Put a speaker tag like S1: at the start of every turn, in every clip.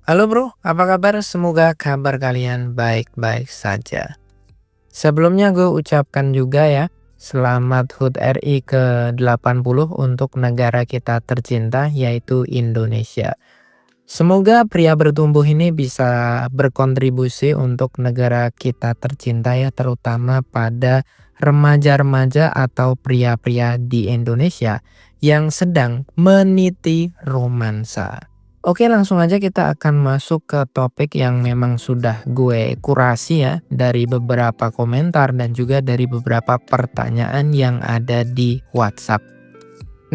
S1: Halo bro, apa kabar? Semoga kabar kalian baik-baik saja. Sebelumnya gue ucapkan juga ya, selamat HUT RI ke-80 untuk negara kita tercinta yaitu Indonesia. Semoga pria bertumbuh ini bisa berkontribusi untuk negara kita tercinta ya, terutama pada remaja-remaja atau pria-pria di Indonesia yang sedang meniti romansa. Oke, langsung aja kita akan masuk ke topik yang memang sudah gue kurasi ya dari beberapa komentar dan juga dari beberapa pertanyaan yang ada di WhatsApp.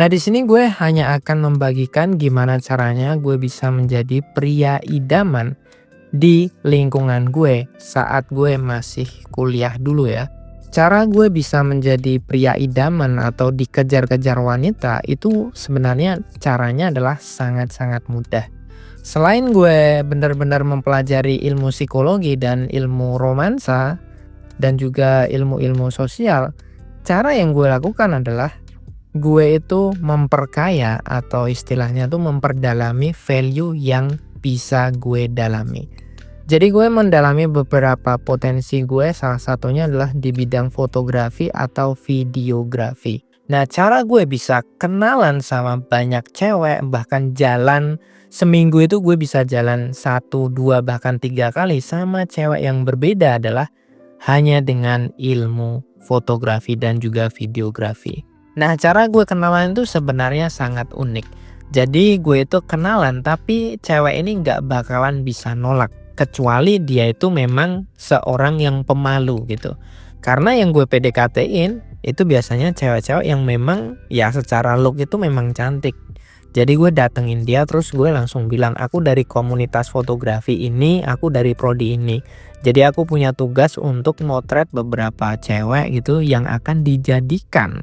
S1: Nah, di sini gue hanya akan membagikan gimana caranya gue bisa menjadi pria idaman di lingkungan gue saat gue masih kuliah dulu ya. Cara gue bisa menjadi pria idaman atau dikejar-kejar wanita itu sebenarnya caranya adalah sangat-sangat mudah. Selain gue benar-benar mempelajari ilmu psikologi dan ilmu romansa dan juga ilmu-ilmu sosial, cara yang gue lakukan adalah gue itu memperkaya atau istilahnya tuh memperdalami value yang bisa gue dalami. Jadi gue mendalami beberapa potensi gue, salah satunya adalah di bidang fotografi atau videografi. Nah, cara gue bisa kenalan sama banyak cewek, bahkan jalan seminggu itu gue bisa jalan 1, 2, bahkan 3 kali sama cewek yang berbeda adalah hanya dengan ilmu fotografi dan juga videografi. Nah, cara gue kenalan itu sebenarnya sangat unik. Jadi gue itu kenalan tapi cewek ini nggak bakalan bisa nolak. Kecuali dia itu memang seorang yang pemalu gitu. Karena yang gue PDKT-in itu biasanya cewek-cewek yang memang ya secara look itu memang cantik. Jadi gue datengin dia terus gue langsung bilang aku dari komunitas fotografi ini, aku dari prodi ini. Jadi aku punya tugas untuk motret beberapa cewek gitu yang akan dijadikan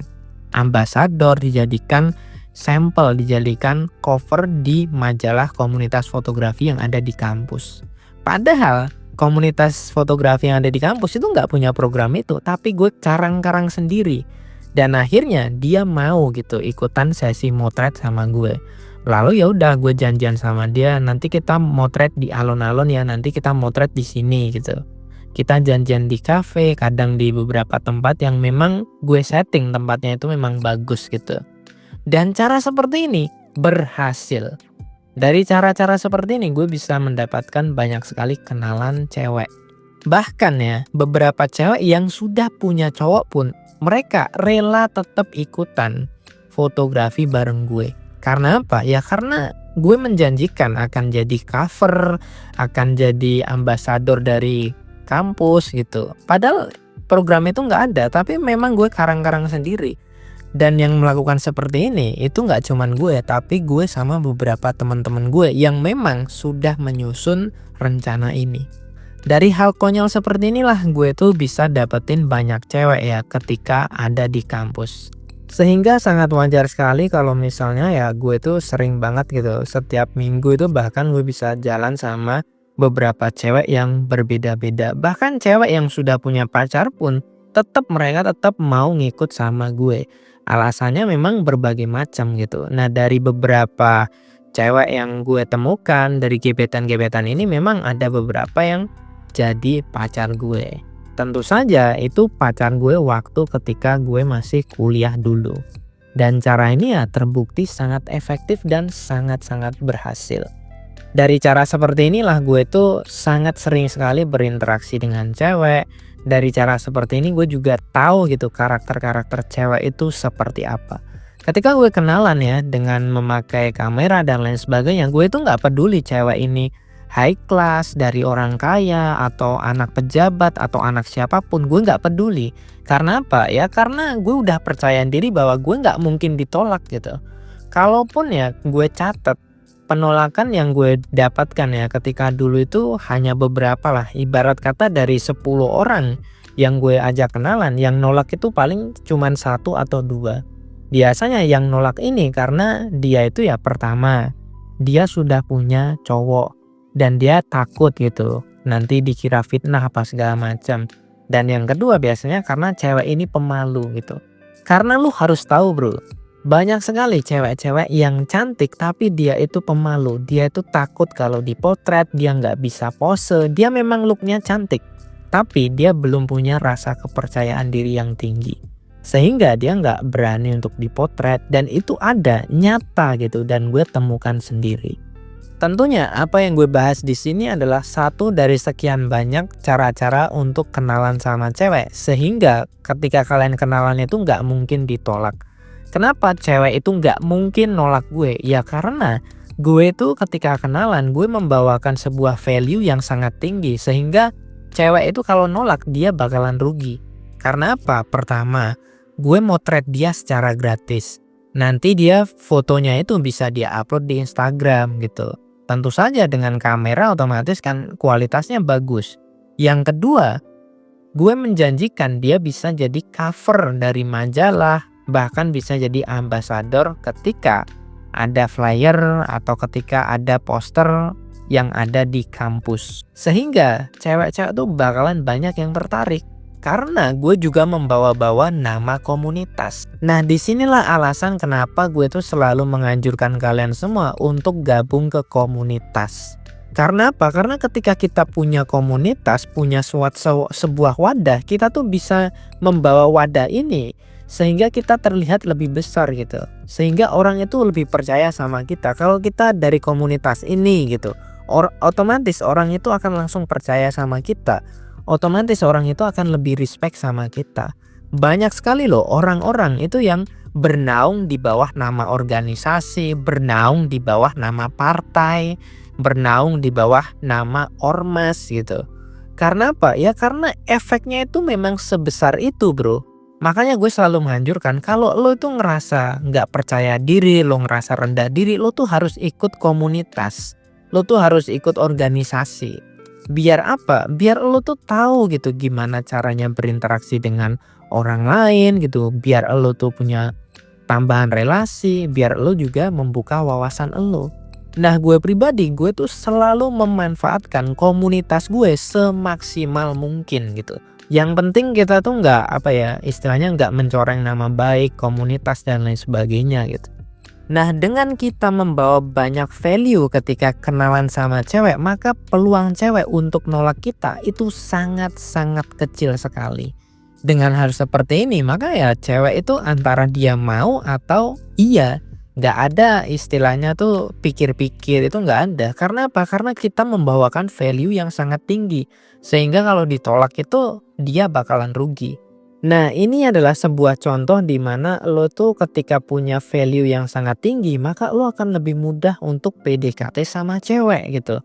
S1: ambasador, dijadikan sampel, dijadikan cover di majalah komunitas fotografi yang ada di kampus. Padahal komunitas fotografi yang ada di kampus itu nggak punya program itu, tapi gue karang-karang sendiri. Dan akhirnya dia mau gitu ikutan sesi motret sama gue. Lalu ya udah gue janjian sama dia, nanti kita motret di alun-alun ya, nanti kita motret di sini gitu. Kita janjian di kafe, kadang di beberapa tempat yang memang gue setting tempatnya itu memang bagus gitu. Dan cara seperti ini berhasil. Dari cara-cara seperti ini gue bisa mendapatkan banyak sekali kenalan cewek. Bahkan ya beberapa cewek yang sudah punya cowok pun mereka rela tetap ikutan fotografi bareng gue. Karena apa? Ya karena gue menjanjikan akan jadi cover, akan jadi ambasador dari kampus gitu. Padahal program itu nggak ada, tapi memang gue karang-karang sendiri. Dan yang melakukan seperti ini itu nggak cuman gue, tapi gue sama beberapa teman-teman gue yang memang sudah menyusun rencana ini. Dari hal konyol seperti inilah gue tuh bisa dapetin banyak cewek ya ketika ada di kampus. Sehingga sangat wajar sekali kalau misalnya ya gue tuh sering banget gitu. Setiap minggu itu bahkan gue bisa jalan sama beberapa cewek yang berbeda-beda. Bahkan cewek yang sudah punya pacar pun mereka tetap mau ngikut sama gue. Alasannya memang berbagai macam gitu. Nah, dari beberapa cewek yang gue temukan dari gebetan-gebetan ini memang ada beberapa yang jadi pacar gue. Tentu saja itu pacar gue waktu ketika gue masih kuliah dulu. Dan cara ini ya terbukti sangat efektif dan sangat-sangat berhasil. Dari cara seperti inilah gue tuh sangat sering sekali berinteraksi dengan cewek. Dari cara seperti ini gue juga tahu gitu karakter-karakter cewek itu seperti apa. Ketika gue kenalan ya dengan memakai kamera dan lain sebagainya, gue tuh nggak peduli cewek ini high class, dari orang kaya, atau anak pejabat, atau anak siapapun, gue nggak peduli. Karena apa? Ya karena gue udah percaya diri bahwa gue nggak mungkin ditolak gitu. Kalaupun ya gue catat penolakan yang gue dapatkan ya ketika dulu itu hanya beberapa lah. Ibarat kata dari 10 orang yang gue ajak kenalan, yang nolak itu paling cuman 1 atau 2. Biasanya yang nolak ini karena dia itu ya pertama, dia sudah punya cowok dan dia takut gitu nanti dikira fitnah apa segala macam. Dan yang kedua biasanya karena cewek ini pemalu gitu. Karena lu harus tahu bro, Banyak sekali cewek-cewek yang cantik tapi dia itu pemalu. Dia itu takut kalau dipotret, dia nggak bisa pose. Dia memang looknya cantik, tapi dia belum punya rasa kepercayaan diri yang tinggi. Sehingga dia nggak berani untuk dipotret, dan itu ada, nyata gitu, dan gue temukan sendiri. Tentunya apa yang gue bahas di sini adalah satu dari sekian banyak cara-cara untuk kenalan sama cewek. Sehingga ketika kalian kenalan itu nggak mungkin ditolak. Kenapa cewek itu nggak mungkin nolak gue? Ya karena gue itu ketika kenalan gue membawakan sebuah value yang sangat tinggi. Sehingga cewek itu kalau nolak dia bakalan rugi. Karena apa? Pertama, gue motret dia secara gratis. Nanti dia fotonya itu bisa dia upload di Instagram gitu. Tentu saja dengan kamera otomatis kan kualitasnya bagus. Yang kedua, gue menjanjikan dia bisa jadi cover dari majalah, bahkan bisa jadi ambasador ketika ada flyer atau ketika ada poster yang ada di kampus. Sehingga cewek-cewek tuh bakalan banyak yang tertarik. Karena gue juga membawa-bawa nama komunitas. Nah, disinilah alasan kenapa gue tuh selalu menganjurkan kalian semua untuk gabung ke komunitas. Karena apa? Karena ketika kita punya komunitas, punya sebuah wadah, kita tuh bisa membawa wadah ini sehingga kita terlihat lebih besar gitu. Sehingga orang itu lebih percaya sama kita. Kalau kita dari komunitas ini gitu, otomatis orang itu akan langsung percaya sama kita. Otomatis orang itu akan lebih respect sama kita. Banyak sekali loh orang-orang itu yang bernaung di bawah nama organisasi, bernaung di bawah nama partai, bernaung di bawah nama ormas gitu. Karena apa? Ya karena efeknya itu memang sebesar itu, bro. Makanya gue selalu menganjurkan kalau lo tuh ngerasa nggak percaya diri, lo ngerasa rendah diri, lo tuh harus ikut komunitas. Lo tuh harus ikut organisasi. Biar apa? Biar lo tuh tahu gitu gimana caranya berinteraksi dengan orang lain gitu. Biar lo tuh punya tambahan relasi, biar lo juga membuka wawasan lo. Nah, gue pribadi, gue tuh selalu memanfaatkan komunitas gue semaksimal mungkin gitu. Yang penting kita tuh istilahnya nggak mencoreng nama baik komunitas dan lain sebagainya gitu. Nah, dengan kita membawa banyak value ketika kenalan sama cewek, maka peluang cewek untuk nolak kita itu sangat-sangat kecil sekali. Dengan hal seperti ini, maka ya cewek itu antara dia mau atau iya. Nggak ada istilahnya tuh pikir-pikir, itu nggak ada. Karena apa? Karena kita membawakan value yang sangat tinggi. Sehingga kalau ditolak itu dia bakalan rugi. Nah, ini adalah sebuah contoh di mana lo tuh ketika punya value yang sangat tinggi, maka lo akan lebih mudah untuk PDKT sama cewek gitu.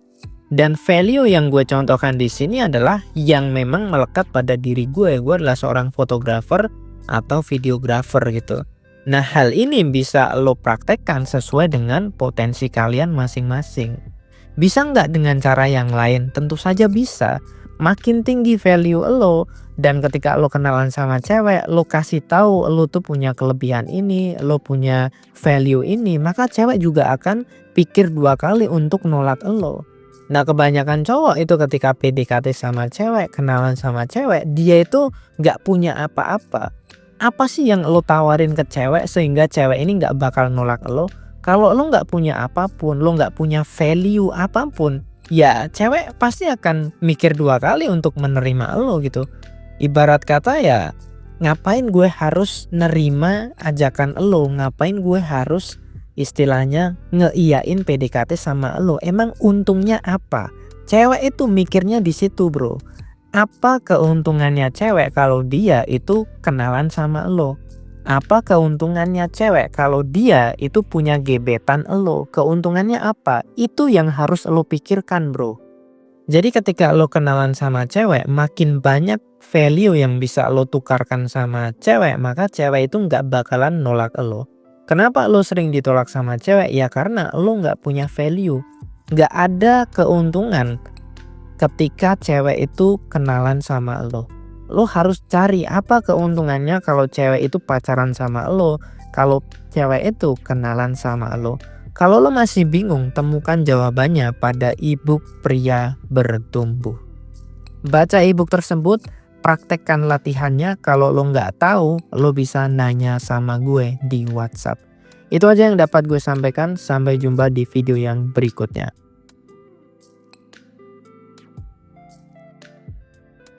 S1: Dan value yang gue contohkan di sini adalah yang memang melekat pada diri gue. Gue adalah seorang fotografer atau videografer gitu. Nah, hal ini bisa lo praktekkan sesuai dengan potensi kalian masing-masing. Bisa nggak dengan cara yang lain? Tentu saja bisa. Makin tinggi value lo, dan ketika lo kenalan sama cewek, lo kasih tahu lo tuh punya kelebihan ini, lo punya value ini, maka cewek juga akan pikir dua kali untuk nolak lo. Nah, kebanyakan cowok itu ketika PDKT sama cewek, kenalan sama cewek, dia itu nggak punya apa-apa. Apa sih yang lo tawarin ke cewek sehingga cewek ini nggak bakal nolak lo? Kalau lo nggak punya apapun, lo nggak punya value apapun, ya cewek pasti akan mikir dua kali untuk menerima lo gitu. Ibarat kata ya, ngapain gue harus nerima ajakan lo, ngapain gue harus istilahnya ngeiyain PDKT sama lo, emang untungnya apa? Cewek itu mikirnya di situ, bro. Apa keuntungannya cewek kalau dia itu kenalan sama lo? Apa keuntungannya cewek kalau dia itu punya gebetan lo? Keuntungannya apa? Itu yang harus lo pikirkan, bro. Jadi ketika lo kenalan sama cewek, makin banyak value yang bisa lo tukarkan sama cewek, maka cewek itu nggak bakalan nolak lo. Kenapa lo sering ditolak sama cewek? Ya karena lo nggak punya value. Nggak ada keuntungan ketika cewek itu kenalan sama lo. Lo harus cari apa keuntungannya kalau cewek itu pacaran sama lo, kalau cewek itu kenalan sama lo. Kalau lo masih bingung, temukan jawabannya pada ebook Pria Bertumbuh. Baca ebook tersebut, praktekkan latihannya. Kalau lo nggak tahu, lo bisa nanya sama gue di WhatsApp. Itu aja yang dapat gue sampaikan, sampai jumpa di video yang berikutnya.